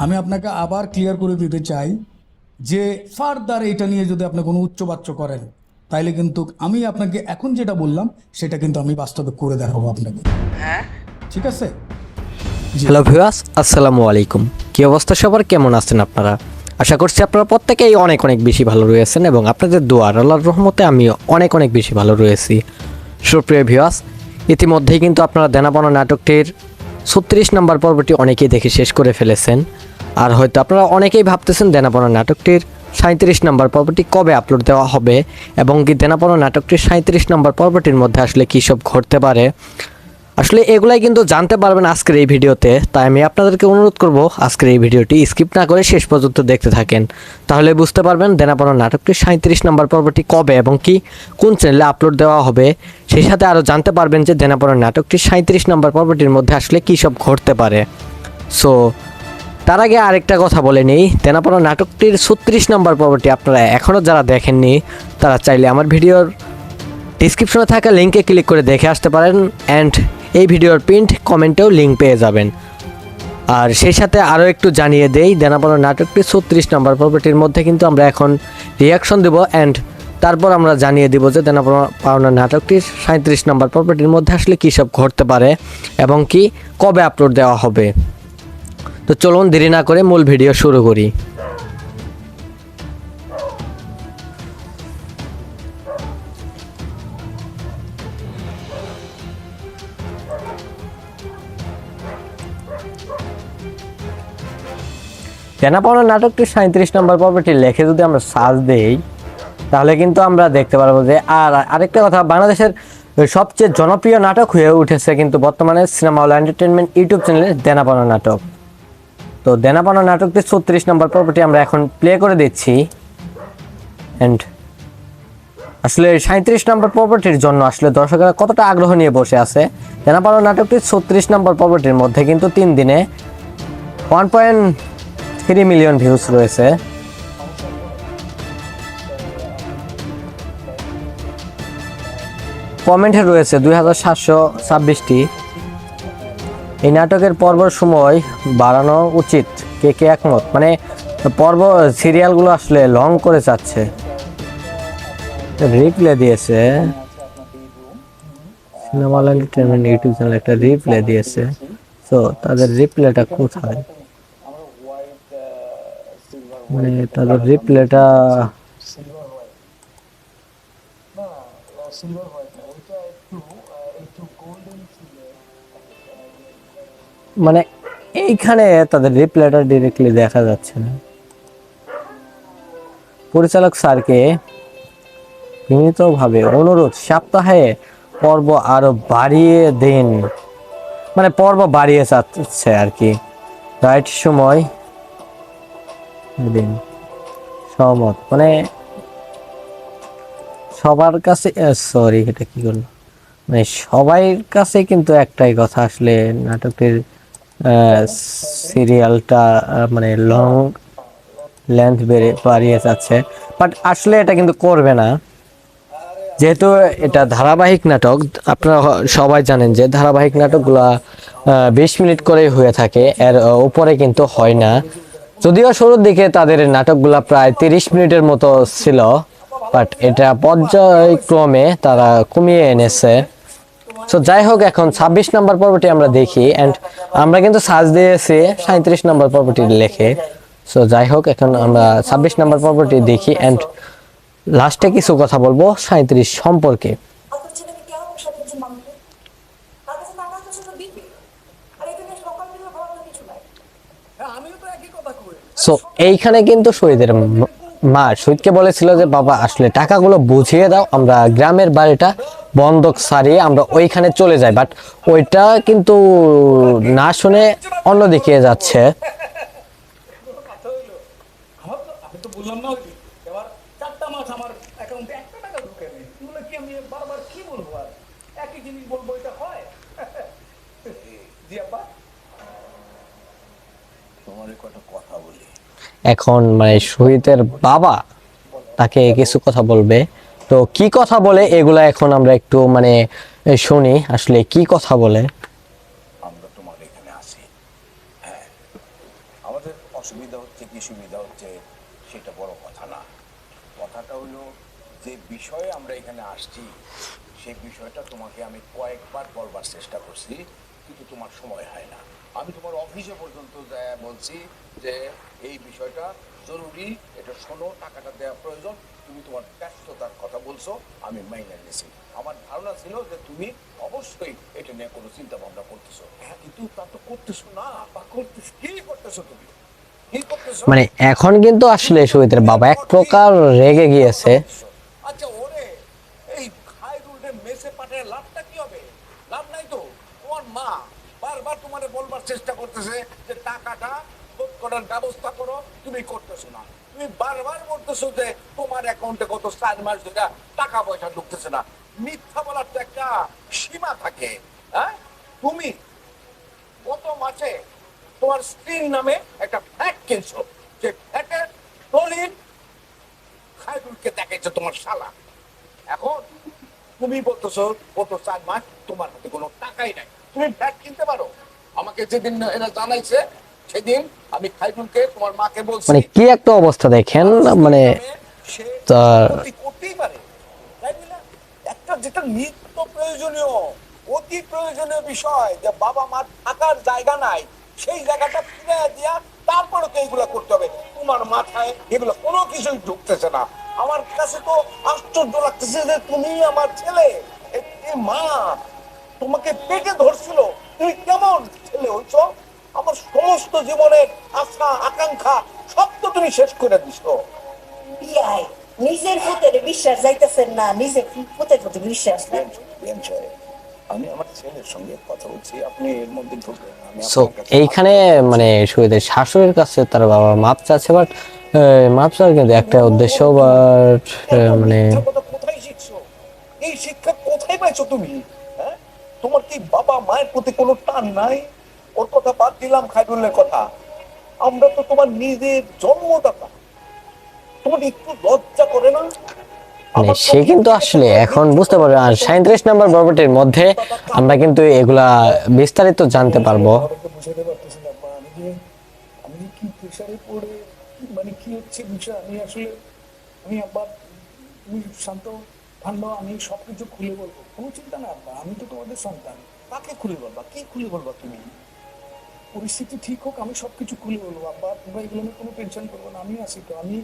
আমি আপনাকে আবার ক্লিয়ার করে দিতে চাই যে ফার্দার এটা নিয়ে যদি আপনি কোনো উচ্চবাচ্য করেন তাইলে কিন্তু আমি আপনাকে এখন যেটা বললাম সেটা কিন্তু আমি বাস্তবে করে দেখাবো আপনাকে। ঠিক আছে? জি। হ্যালো ভিউয়ার্স, আসসালামু আলাইকুম। কি অবস্থা সবার, কেমন আছেন আপনারা? আশা করছি আপনারা প্রত্যেকেই অনেক অনেক বেশি ভালো রয়েছেন এবং আপনাদের দোয়ার আল্লাহর রহমতে আমি অনেক অনেক বেশি ভালো রয়েছি। সুপ্রিয় ভিউয়ার্স, ইতিমধ্যেই কিন্তু আপনারা দেনাপাওনা নাটকটির 36 নম্বর পর্বটি অনেকেই দেখে শেষ করে ফেলেছেন। আর হয়তো আপনারা অনেকেই ভাবতেছেন দেনাপাওনা নাটকটির 37 নম্বর পর্বটি কবে আপলোড দেওয়া হবে এবং কি দেনাপাওনা নাটকটির 37 নম্বর পর্বটির মধ্যে আসলে কী সব ঘটতে পারে। আসলে এগুলাই কিন্তু জানতে পারবেন আজকের এই ভিডিওতে, তাই আমি আপনাদেরকে অনুরোধ করব আজকের এই ভিডিওটি স্কিপ না করে শেষ পর্যন্ত দেখতে থাকেন। তাহলে বুঝতে পারবেন দেনাপাওনা নাটকটির 37 নম্বর পর্বটি কবে এবং কি কোন চ্যানেলে আপলোড দেওয়া হবে। সেই সাথে আরও জানতে পারবেন যে দেনাপাওনা নাটকটির 37 নম্বর পর্বটির মধ্যে আসলে কী সব ঘটতে পারে। সো তার আগে আরেকটা কথা বলে নিই, দেনাপাওনা নাটকটির 36 নম্বর পর্বটি আপনারা এখনও যারা দেখেননি তারা চাইলে আমার ভিডিওর ডিসক্রিপশনে থাকা লিঙ্কে ক্লিক করে দেখে আসতে পারেন অ্যান্ড এই ভিডিওর পিন্ট কমেন্টেও লিঙ্ক পেয়ে যাবেন। আর সেই সাথে আরও একটু জানিয়ে দেই, দেনাপাওনা নাটকটির 36 নম্বর পর্বটির মধ্যে কিন্তু আমরা এখন রিয়াকশন দেব অ্যান্ড তারপর আমরা জানিয়ে দেব যে দেনাপাওনা নাটকটির 37 নম্বর পর্বটির মধ্যে আসলে কী সব ঘটতে পারে এবং কি কবে আপলোড দেওয়া হবে। তো চলুন দেরি না করে মূল ভিডিও শুরু করি। দেনাপাওনা নাটকটির 37 নম্বর পর্বটি লেখে যদি আমরা সার্চ দেই তাহলে কিন্তু আমরা দেখতে পারবো যে আরেকটা কথা, বাংলাদেশের সবচেয়ে জনপ্রিয় নাটক হয়ে উঠেছে কিন্তু বর্তমানে সিনেমা হল এন্টারটেনমেন্ট ইউটিউব চ্যানেলে দেনাপাওনা নাটক। তো দেনাপাওনা নাটকটির 36 নম্বর পর্বটি আমরা এখন প্লে করে দিচ্ছি অ্যান্ড আসলে 37 নম্বর পর্বটির জন্য আসলে দর্শকেরা কতটা আগ্রহ নিয়ে বসে আছে। দেনাপাওনা নাটকটির 36 নম্বর পর্বটির মধ্যে কিন্তু 3 দিনে 1.3 মিলিয়ন ভিউজ রয়েছে। কমেন্টে রয়েছে 2726টি। এই নাটকের পর্বর সময় বাড়ানো উচিত, কে কে একমত? মানে পর্ব সিরিয়ালগুলো আসলে লং করে যাচ্ছে। রিপ্লে দিয়েছে cinema hall entertainment YouTube channel, একটা রিপ্লে দিয়েছে। তো তাদের রিপ্লেটা কোথায়? মানে তাদের রিপ্লেটা মানে এইখানে তাদের রিপ্লেটা ডিরেক্টলি দেখা যাচ্ছে না। পরিচালক স্যারকে বিনীতভাবে অনুরোধ সপ্তাহে পর্ব আরো বাড়িয়ে দিন, মানে পর্ব বাড়িয়ে যাচ্ছে আর কি। রাইট সময় দিন, সহমত, মানে সবার কাছে সরি এটা কি করলো, মানে সবাই কাছে কিন্তু একটাই কথা, আসলে নাটকের সিরিয়ালটা মানে লং লেন্থ বাড়িয়ে যাচ্ছে, বাট আসলে এটা কিন্তু করবে না যেহেতু এটা ধারাবাহিক নাটক। আপনারা সবাই জানেন যে ধারাবাহিক নাটকগুলা 20 মিনিট করে হয়ে থাকে, এর উপরে কিন্তু হয় না। যদিও শুরুর দিকে তাদের নাটকগুলা প্রায় 30 মিনিটের মতো ছিল, বাট এটা পর্যায়ক্রমে তারা কমিয়ে এনেছে। সো যাই হোক, এখন 26 নম্বর পর্বটি আমরা দেখি অ্যান্ড আমরা কিন্তু সার্চ দিয়েছি 37 নম্বর পর্বটি লেখে। সো যাই হোক, এখন আমরা 26 নম্বর পর্বটি দেখি অ্যান্ড লাস্টে কিছু কথা বলবো 37 সম্পর্কে। সো এইখানে কিন্তু শহীদের মা শহীদকে বলেছিল যে বাবা আসলে টাকাগুলো বুঝিয়ে দাও, আমরা গ্রামের বাড়িটা বন্ধক সারিয়ে আমরা ওইখানে চলে যাই, বাট ওইটা কিন্তু না শুনে অন্যদিকে যাচ্ছে। এখন মানে শহীদের বাবা তাকে কিছু কথা বলবে, তো কি কথা বলে এগুলা এখন আমরা একটু মানে শুনি আসলে কি কথা বলে। আমরা তোমার এখানে আছি, হ্যাঁ আমাদের অসুবিধা হচ্ছে কি সুবিধা হচ্ছে সেটা বড় কথা না। কথাটা হলো যে বিষয়ে আমরা এখানে আসছি সেই বিষয়টা তোমাকে আমি কয়েকবার বলবার চেষ্টা করছি, কিন্তু তোমার সময় হয় না। আমি তোমার অফিসে পর্যন্ত বলছি যে এই বিষয়টা জরুরি, এটা শোনো, টাকাটা দেওয়া প্রয়োজন। তুমি তোমার ব্যস্ততার কথা বলছো, আমি মাইনে নিয়েছি। আমার ধারণা ছিল যে তুমি অবশ্যই এটা নিয়ে কোনো চিন্তা ভাবনা করতেছো, কিন্তু তা তো করতেছো না। বা করতেছো কি? করতেছো তুমি কি করতেছো? মানে এখন কিন্তু আসলে শহীদের বাবা এক প্রকার রেগে গিয়েছে। আচ্ছা ওরে, এই খায়রুলরে মেসে পাঠায় লাভটা কি হবে? লাভ নাই তো। তোমার মা বারবার তোমারে বলবার চেষ্টা করতেছে যে টাকাটা শোধ করার ব্যবস্থা করো, তুমি করতেছো না। তুমি বারবার বলতেছো যে তোমার অ্যাকাউন্টে গত 4 মাস ধরে টাকা পয়সা ঢুকতেছে না। মিথ্যা বলার তো একটা সীমা থাকে। হ্যাঁ, তুমি গত মাসে তোমার স্ত্রীর নামে একটা ফ্ল্যাট কিনছো, যে ফ্ল্যাটের দলিল খায়রুলকে দেখাইছে তোমার শালা। এখন তুমি বলতেছো গত 4 মাস তোমার হাতে কোনো টাকাই নাই, তুমি ফ্ল্যাট কিনতে পারো। আমাকে যেদিন এরা জানাইছে সেদিন আমি খায়রুলকে তোমার মাকে বলছি মানে কি একটা অবস্থা দেখেন, মানে সে তার ক্ষতি করতেই পারে, তাই না? একটা যেটা নিত্য প্রয়োজনীয়, অতি প্রয়োজনীয় বিষয়, যে বাবা মার থাকার জায়গা নাই, সেই জায়গাটা ফিরে দিয়া তারপরে তো এগুলো করতে হবে। তোমার মাথায় এগুলো কোনো কিছুই ঢুকতেছে না। আমার কাছে তো আশ্চর্য লাগতেছে যে তুমি আমার ছেলে, এই মা তোমাকে পেটে ধরছিল, তুমি কেমন ছেলে হইছো? আমার সমস্ত জীবনের আশা আকাঙ্ক্ষা সব তো তুমি শেষ করে দিছো। বিয়াই নিজের পুতের বিশ্বাস যাইতেছেন না, নিজের পুতের প্রতি বিশ্বাস নেই। আমি আমার ছেলের সঙ্গে কথা বলছি, আপনি এর মধ্যে ঢুকবেন না। আমি সো আপনার কাছে এইখানে মানে শহীদের শাশুড়ির কাছে তার বাবা মাপ চাচ্ছে, বাট মাপ চাওয়ার কিন্তু একটা উদ্দেশ্য, বাট মানে মিথ্যা কথা কোথায় শিখছো? এই শিক্ষা কোথায় পাইছো তুমি? হ্যাঁ, তোমার কি বাবা মায়ের প্রতি কোনো টান নাই? ওর কথা বাদ দিলাম, খায়রুলের কথা। আমরা তো তোমার নিজের জন্মদাতা, তোমার একটু লজ্জা করে না? মানে সে কিন্তু আসলে এখন বুঝতে পারবে। আর 37 নম্বর পর্বটির মধ্যে আমরা কিন্তু এগুলা বিস্তারিত জানতে পারবো। বুঝাতে পারতেছি না বা আমি যে কি প্রেশারে পড়ে, মানে কি হচ্ছে বিষয়, আমি আসলে আমি আব্বা, তুমি শান্ত ঠান্ডা, আমি সবকিছু খুলে বলবো, কোনো চিন্তা না আব্বা, আমি তো তোমাদের সন্তান। কাকে খুলে বলবা? কি খুলে বলবা তুমি? পরিস্থিতি ঠিক হোক, আমি সবকিছু খুলে বলবো আব্বা, তোমরা এগুলো নিয়ে কোনো টেনশন করবো না, আমি আছি তো। আমি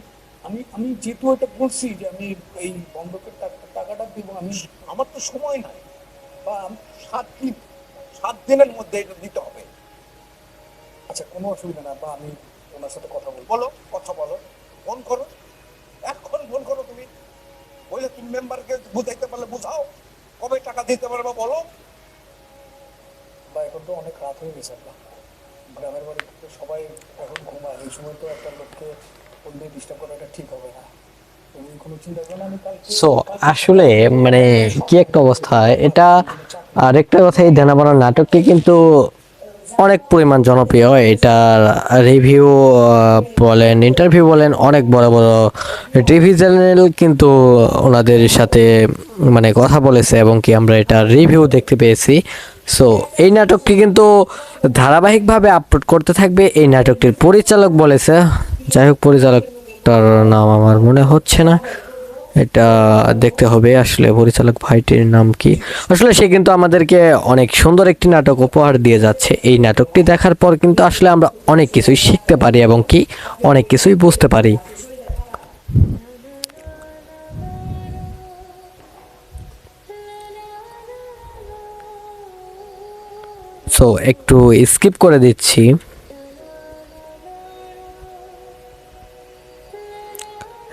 আমি আমি যেহেতু এটা বলছি যে আমি এই বন্ধকের টাকাটা দিব, আমি আমার তো সময় নাই, বা 7 দিনের মধ্যে এটা দিতে হবে। আচ্ছা কোনো অসুবিধা না আব্বা, আমি ওনার সাথে কথা বলবো। বলো, কথা বলো, ফোন করো, এখন ফোন করো। তুমি বলে তুমি মেম্বারকে বুঝাইতে পারলে বুঝাও, কবে টাকা দিতে পারবে বলো। বা এখন তো অনেক রাত হয়ে গেছে আব্বা, গ্রামের বাড়িতে তো সবাই এখন ঘুমায়, এই সময় তো একটা লোককে ফোন দিয়ে ডিস্টার্ব করাটা ঠিক হবে না। তুমি কোনো চিন্তা করো না, আমি কালকে সো আসলে মানে কি একটা অবস্থা এটা। আর একটা কথা, এই দেনাবনা নাটকটি কিন্তু অনেক পরিমাণ জনপ্রিয়। এটার রিভিউ বলেন, ইন্টারভিউ বলেন, অনেক বড় বড় টিভি চ্যানেল কিন্তু ওনাদের সাথে মানে কথা বলেছে, এবং কি আমরা এটার রিভিউ দেখতে পেয়েছি। সো এই নাটকটি কিন্তু ধারাবাহিকভাবে আপলোড করতে থাকবে, এই নাটকটির পরিচালক বলেছে। যাই হোক, পরিচালকটার নাম আমার মনে হচ্ছে না, এটা দেখতে হবে আসলে পরিচালক ভাইটির নাম কি। আসলে সে কিন্তু আমাদেরকে অনেক সুন্দর একটি নাটক উপহার দিয়ে যাচ্ছে। এই নাটকটি দেখার পর কিন্তু আসলে আমরা অনেক কিছুই শিখতে পারি, এবং কি অনেক কিছুই বুঝতে পারি। সো একটু স্কিপ করে দিচ্ছি।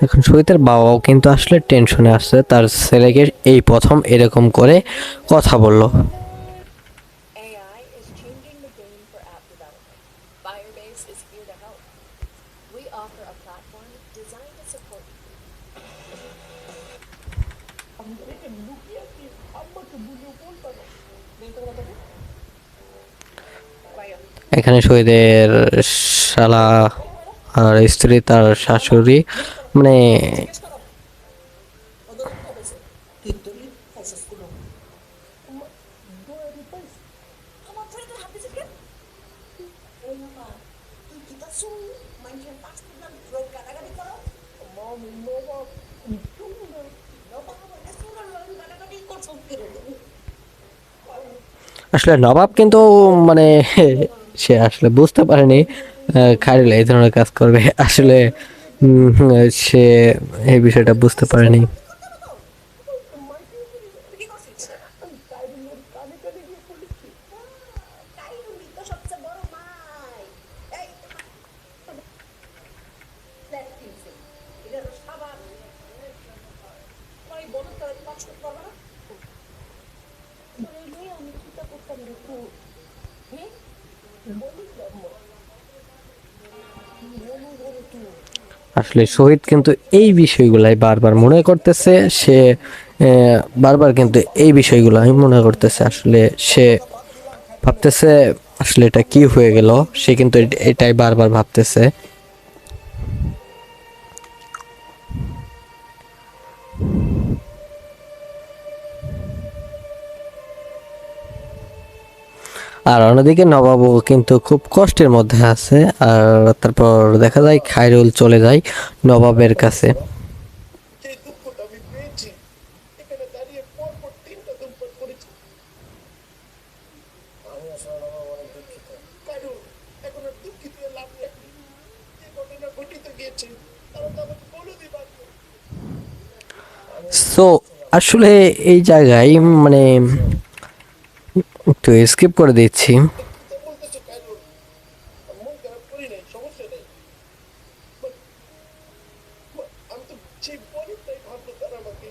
এখন শহীদের বাবাও কিন্তু আসলে টেনশনে আসছে, তার ছেলেকে এই প্রথম এরকম করে কথা বললো। AI is changing the game for app development. Firebase is here to help. We offer a platform designed to support you. এখানে শহীদের শালা আর স্ত্রী, তার শাশুড়ি, মানে আমার ধরে তো হাতে চিকেন। ওই মামা তুই কি তা শুন মানুষের পাঁচটা নাম রোগ গালাগালি করো মমি নবাব নবাব বলে সুরার গালাগালি করছো কিরে তুমি আসলে নবাব কিন্তু মানে সে আসলে বুঝতে পারেনি খায়রুল এই ধরনের কাজ করবে। আসলে সে এই বিষয়টা বুঝতে পারেনি। কি করছিস কানে কানে গিয়ে বলেছি কাইরুলি তো সবচেয়ে বড় মাই এই ফ্ল্যাট কিনছে এটা তো সাবান তোমার বলো তো কাজ করতে পারবে না আমি চিন্তা করতাম রে তুই হ্যাঁ বলিস আসলে শহীদ কিন্তু এই বিষয়গুলাই বারবার মনে করতেছে, সে বারবার কিন্তু এই বিষয়গুলাই মনে করতেছে। আসলে সে ভাবতেছে আসলে এটা কি হয়ে গেল, সে কিন্তু এটাই বারবার ভাবতেছে। আর অন্যদিকে নবাবও কিন্তু খুব কষ্টের মধ্যে আছে। আর তারপর দেখা যায় খায়রুল চলে যায় নবাবের কাছে। যে দুঃখটা আমি পেয়েছি এখানে দাঁড়িয়ে পর পর 3টা দুঃখ করেছি। আমি আসলে নবাব অনেক দুঃখিত। কারণ এখন আর দুঃখিত হয়ে লাভ নেই। যে ঘটনা ঘটিতে গিয়েছে তারা তো আমাকে বলে দিবা। সো আসলে এই জায়গায় মানে একটু স্কিপ করে দিচ্ছি। বলতেছে কারণ মন খারাপ করি নাই, সমস্যা নেই। আমি তো যে বলি তাই ভাবলো তারা আমাকে।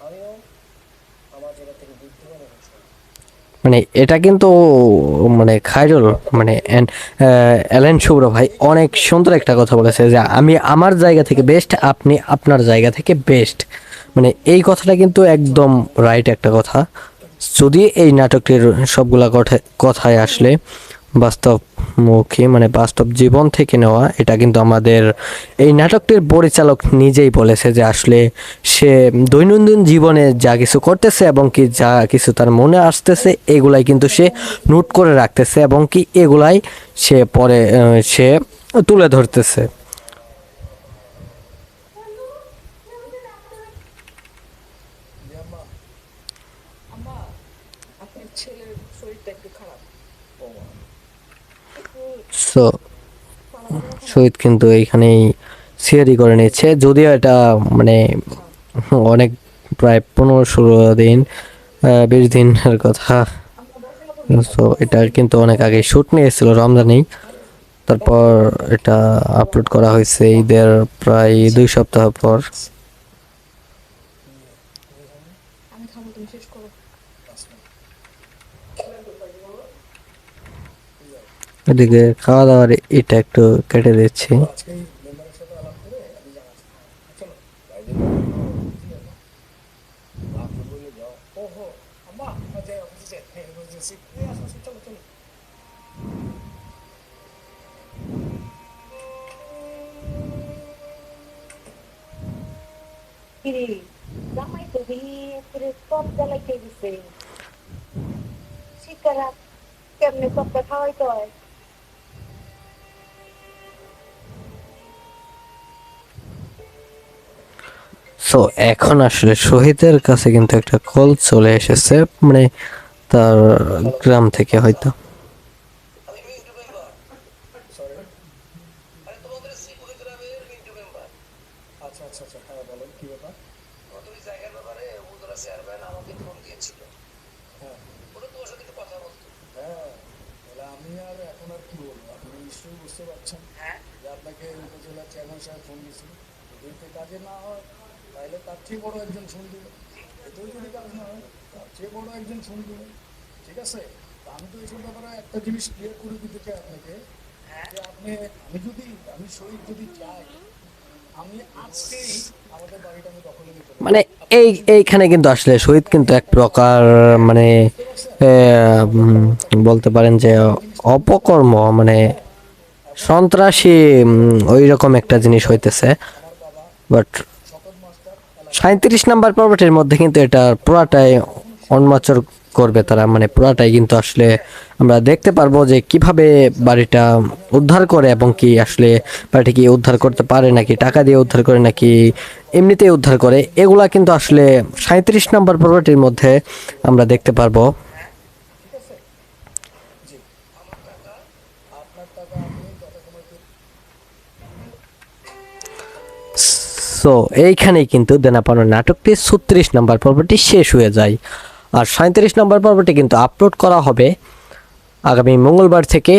আমিও আমার জায়গা থেকে বুদ্ধিমান হয়েছি। মানে এটা কিন্তু মানে খায়রুল মানে অ্যালেন শুভ্র ভাই অনেক সুন্দর একটা কথা বলেছে যে আমি আমার জায়গা থেকে বেস্ট, আপনি আপনার জায়গা থেকে বেস্ট। মানে এই কথাটা কিন্তু একদম রাইট একটা কথা। যদি এই নাটকটির সবগুলা কথায় আসলে বাস্তবমুখী মানে বাস্তব জীবন থেকে নেওয়া, এটা কিন্তু আমাদের এই নাটকটির পরিচালক নিজেই বলেছে যে আসলে সে দৈনন্দিন জীবনে যা কিছু করতেছে এবং কি যা কিছু তার মনে আসতেছে এগুলাই কিন্তু সে নোট করে রাখতেছে এবং কি এগুলাই সে পরে সে তুলে ধরতেছে। আপনার ছেলের শরীরটা একটু খারাপ সো শহীদ কিন্তু এইখানেই সিয়ারি করে নিচ্ছে, যদিও এটা মানে অনেক প্রায় 15-16 দিন 20 দিনের কথা। সো এটা কিন্তু অনেক আগে শ্যুট নিয়েছিল রমজানেই, তারপর এটা আপলোড করা হয়েছে ঈদের প্রায় 2 সপ্তাহ পর। আমি খাবো তুমি শেষ করো এদিকে খাওয়া দাওয়ার এটা একটু কেটে দিচ্ছি। আজকেই মেম্বারের সাথে আলাপ করে আমি জানাচ্ছি। চলো আপনি বলে যাও। ওহো আম্মা যাই অফিসে যাই। হ্যাঁ বুঝেছি। আসো আসো, চলো চলো। কিরে জামাই তো করে টপ জ্বালাইতে দিছে শীতকাল কেমনে টপটা খাওয়াইতে হয় সো এখন আসলে শহীদের কাছে কিন্তু একটা কল চলে এসেছে, মানে তার গ্রাম থেকে হয়তো। আমি মিন্টু মেম্বার। সরি আরে তোমাদের শ্রীপুর গ্রামের মিন্টু মেম্বার। আচ্ছা আচ্ছা আচ্ছা, হ্যাঁ বলো কি ব্যাপার। তুমি জায়গার ব্যাপারে উপজেলা চেয়ারম্যান আমাকে ফোন দিয়েছিল। হ্যাঁ ওটা তোমার সাথে একটু কথা বলতো। হ্যাঁ তাহলে আমি আর এখন আর কি বলবো, আপনি নিশ্চয়ই বুঝতে পারছেন যে আপনাকে উপজেলা চেয়ারম্যান সাহেব ফোন দিয়েছিল। যদি কাজে না হয় তাহলে তার চেয়ে বড় একজন ফোন দিবে। এতেও যদি কাজ না হয় তার চেয়ে বড় একজন ফোন দিবে। ঠিক আছে, তা আমি তো এইসব ব্যাপারে একটা জিনিস ক্লিয়ার করে দিতে চাই আপনাকে যে আমি শহীদ যদি চাই আমি আজকেই আমাদের বাড়িটা আমি দখলে নিতে পারি। মানে এইখানে কিন্তু আসলে শহীদ কিন্তু এক প্রকার মানে বলতে পারেন যে অপকর্ম মানে সন্ত্রাসী ওই রকম একটা জিনিস হইতেছে। বাট 37 নাম্বার পর্বটির মধ্যে কিন্তু এটা পুরাটাই উন্মোচন করবে তারা, মানে পুরাটাই কিন্তু আসলে আমরা দেখতে পারবো যে কিভাবে বাড়িটা উদ্ধার করে এবং কি আসলে বাড়িটা কি উদ্ধার করতে পারে নাকি টাকা দিয়ে উদ্ধার করে নাকি এমনিতেই উদ্ধার করে, এগুলা কিন্তু আসলে 37 নম্বর পর্বটির মধ্যে আমরা দেখতে পারবো। সো এইখানেই কিন্তু দেনা পাওনা নাটকটি 36 নম্বর পর্বটি শেষ হয়ে যায়। আর 37 নম্বর পর্বটি কিন্তু আপলোড করা হবে আগামী মঙ্গলবার থেকে,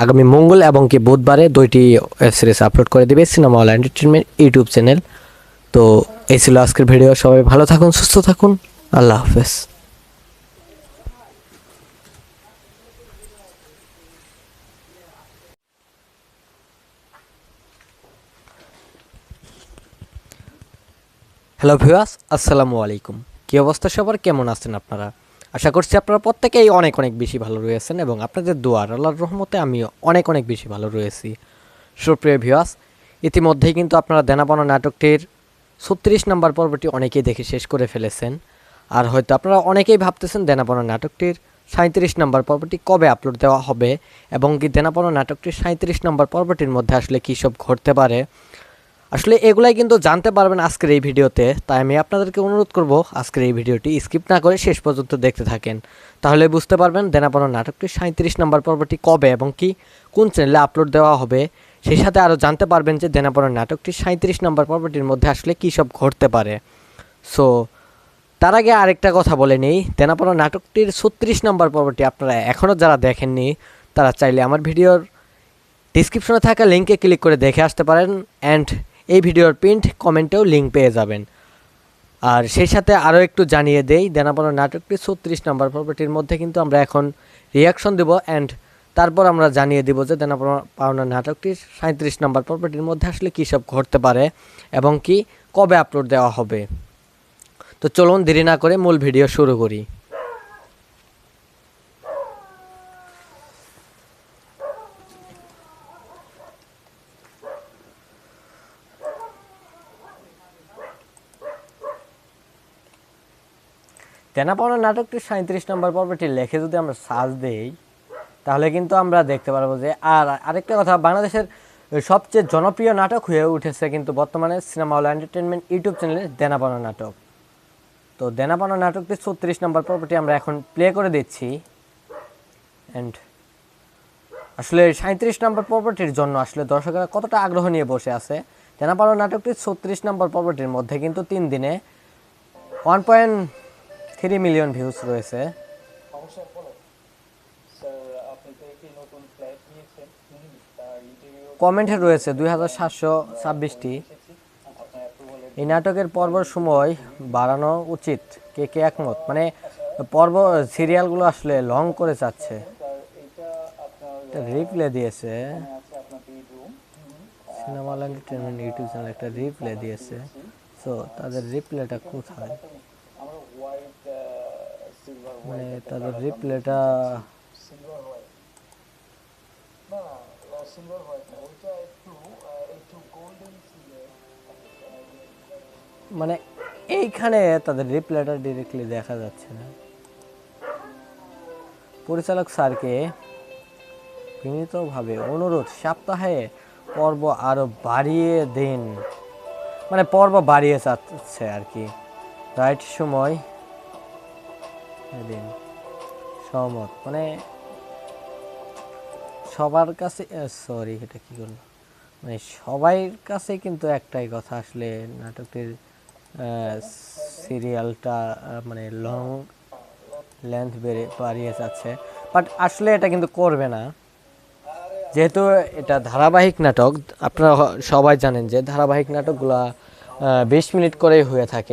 আগামী মঙ্গল এবং কি বুধবারে দুইটি ওয়েব সিরিজ আপলোড করে দেবে cinema hall entertainment YouTube channel. তো এই ছিল আজকের ভিডিও, সবাই ভালো থাকুন, সুস্থ থাকুন, আল্লাহ হাফেজ। হ্যালো ভিউয়ার্স, আসসালামু আলাইকুম। কী অবস্থা সবার, কেমন আছেন আপনারা? আশা করছি আপনারা প্রত্যেকেই অনেক অনেক বেশি ভালো রয়েছেন এবং আপনাদের দোয়ার আল্লাহর রহমতে আমিও অনেক অনেক বেশি ভালো রয়েছি। সুপ্রিয় ভিউয়ার্স, ইতিমধ্যেই কিন্তু আপনারা দেনা পাওনা নাটকটির 36 নম্বর পর্বটি অনেকেই দেখে শেষ করে ফেলেছেন। আর হয়তো আপনারা অনেকেই ভাবতেছেন দেনা পাওনা নাটকটির 37 নম্বর পর্বটি কবে আপলোড দেওয়া হবে এবং কি দেনা পাওনা নাটকটির 37 নম্বর পর্বটির মধ্যে আসলে কী সব ঘটতে পারে। আসলে এগুলাই কিন্তু জানতে পারবেন আজকের এই ভিডিওতে, তাই আমি আপনাদেরকে অনুরোধ করব আজকের এই ভিডিওটি স্কিপ না করে শেষ পর্যন্ত দেখতে থাকেন, তাহলে বুঝতে পারবেন দেনা পাওনা নাটকটির 37 নম্বর পর্বটি কবে এবং কি কোন চ্যানেলে আপলোড দেওয়া হবে। সেই সাথে আরও জানতে পারবেন যে দেনা পাওনা নাটকটির 37 নম্বর পর্বটির মধ্যে আসলে কী সব ঘটতে পারে। সো তার আগে আরেকটা কথা বলে নেই, দেনা পাওনা নাটকটির 36 নম্বর পর্বটি আপনারা এখনও যারা দেখেননি তারা চাইলে আমার ভিডিওর ডিসক্রিপশনে থাকা লিঙ্কে ক্লিক করে দেখে আসতে পারেন, অ্যান্ড এই ভিডিওর পিন্ট কমেন্টেও লিঙ্ক পেয়ে যাবেন। আর সেই সাথে আরও একটু জানিয়ে দেই, দেনা পাওনা নাটকটি 36 নম্বর পর্বটির মধ্যে কিন্তু আমরা এখন রিয়াকশন দেব, অ্যান্ড তারপর আমরা জানিয়ে দেব যে দেনা পাওনা নাটকটির 37 নম্বর পর্বটির মধ্যে আসলে কী সব ঘটতে পারে এবং কি কবে আপলোড দেওয়া হবে। তো চলুন দেরি না করে মূল ভিডিও শুরু করি। দেনা পাওনা নাটকটির 37 নম্বর পর্বটি লেখে যদি আমরা সার্চ দেই তাহলে কিন্তু আমরা দেখতে পারবো যে, আর আরেকটা কথা, বাংলাদেশের সবচেয়ে জনপ্রিয় নাটক হয়ে উঠেছে কিন্তু বর্তমানে সিনেমা হল এন্টারটেনমেন্ট ইউটিউব চ্যানেলে দেনা পাওনা নাটক। তো দেনা পাওনা নাটকটির 36 নম্বর পর্বটি আমরা এখন প্লে করে দিচ্ছি, অ্যান্ড আসলে 37 নম্বর পর্বটির জন্য আসলে দর্শকরা কতটা আগ্রহ নিয়ে বসে আছে। দেনা পাওনা নাটকটির 36 নম্বর পর্বটির মধ্যে কিন্তু 3 দিনে 1.3 মিলিয়ন ভিউজ রয়েছে। কমেন্টে রয়েছে 2726টি। এই নাটকের পর্বর সময় বাড়ানো উচিত, কে কে একমত? মানে পর্ব সিরিয়ালগুলো আসলে লং করে যাচ্ছে। একটা রিপ্লে দিয়েছে cinema hall entertainment YouTube channel, একটা রিপ্লে দিয়েছে। সো তাদের রিপ্লেটা কোথায়, মানে তাদের রিপ্লেটা মানে এইখানে তাদের রিপ্লেটা ডিরেক্টলি দেখা যাচ্ছে না। পরিচালক স্যারকে বিনীতভাবে অনুরোধ, সপ্তাহে পর্ব আরো বাড়িয়ে দিন, মানে পর্ব বাড়িয়ে যাচ্ছে আর কি। রাইট সময় দিন, সহমত, মানে সবার কাছে, সরি এটা কি করলো, মানে সবাই কাছে কিন্তু একটাই কথা, আসলে নাটকটির সিরিয়ালটা মানে লং লেন্থ বাড়িয়ে যাচ্ছে, বাট আসলে এটা কিন্তু করবে না, যেহেতু এটা ধারাবাহিক নাটক। আপনারা সবাই জানেন যে ধারাবাহিক নাটকগুলো 20 মিনিট করেই হয়ে থাকে।